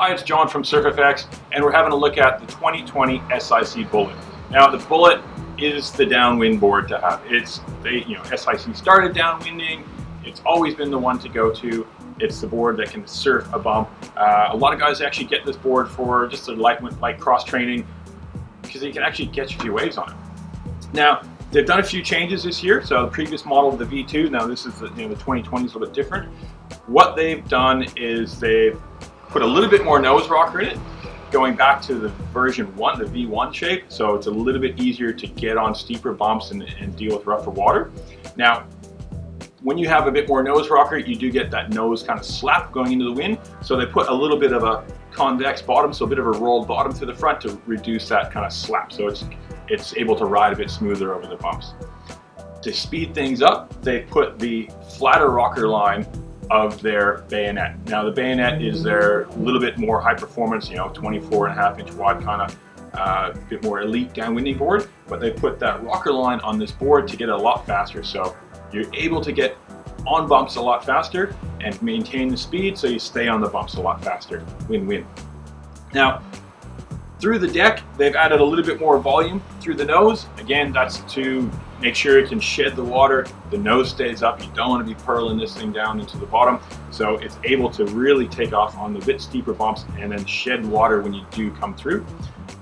Hi, it's John from SurfFX, and we're having a look at the 2020 SIC Bullet. Now, the Bullet is the downwind board to have. SIC started downwinding. It's always been the one to go to. It's the board that can surf a bump. A lot of guys actually get this board for just a light cross training because you can actually catch a few waves on it. Now, they've done a few changes this year. So the previous model of the V2, now this is the 2020 is a little bit different. What they've done is they've put a little bit more nose rocker in it, going back to the version 1, the V1 shape, so it's a little bit easier to get on steeper bumps and deal with rougher water. Now, when you have a bit more nose rocker, you do get that nose kind of slap going into the wind, so they put a little bit of a convex bottom, so a bit of a rolled bottom to the front to reduce that kind of slap, so it's able to ride a bit smoother over the bumps. To speed things up, they put the flatter rocker line of their bayonet. Now the bayonet is their little bit more high performance, 24.5-inch wide kind of bit more elite downwinding board, but they put that rocker line on this board to get it a lot faster. So you're able to get on bumps a lot faster and maintain the speed so you stay on the bumps a lot faster. Win-win. Now, through the deck, they've added a little bit more volume through the nose. Again, that's to make sure it can shed the water. The nose stays up. You don't want to be purling this thing down into the bottom. So it's able to really take off on the bit steeper bumps and then shed water when you do come through.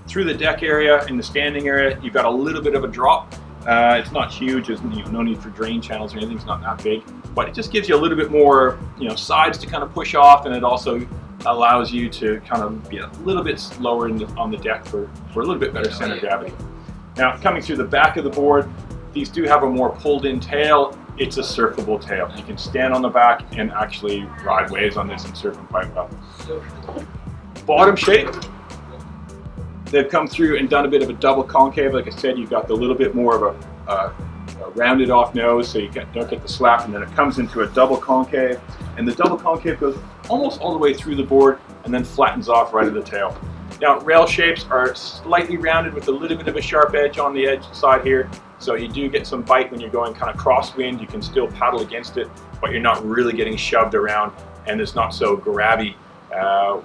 Through the deck area, in the standing area, you've got a little bit of a drop. It's not huge. There's no need for drain channels or anything. It's not that big, but it just gives you a little bit more, sides to kind of push off, and it also allows you to kind of be a little bit lower on the deck for a little bit better center of gravity. Now, coming through the back of the board, these do have a more pulled in tail. It's a surfable tail. You can stand on the back and actually ride waves on this and surf them quite well. Bottom shape, they've come through and done a bit of a double concave. Like I said, you've got the little bit more of a rounded off nose, so you don't get the slap, and then it comes into a double concave, and the double concave goes almost all the way through the board and then flattens off right at the tail. Now, rail shapes are slightly rounded with a little bit of a sharp edge on the edge side here, so you do get some bite when you're going kind of crosswind. You can still paddle against it, but you're not really getting shoved around, and it's not so grabby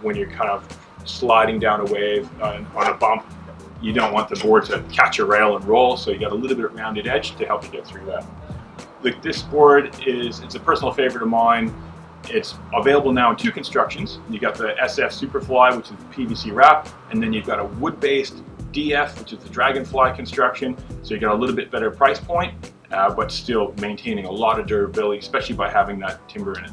when you're kind of sliding down a wave on a bump. You don't want the board to catch a rail and roll, so you got a little bit of rounded edge to help you get through that. This board it's a personal favorite of mine. It's available now in 2 constructions. You got the SF Superfly, which is the PVC wrap, and then you've got a wood-based DF, which is the Dragonfly construction. So you got a little bit better price point, but still maintaining a lot of durability, especially by having that timber in it.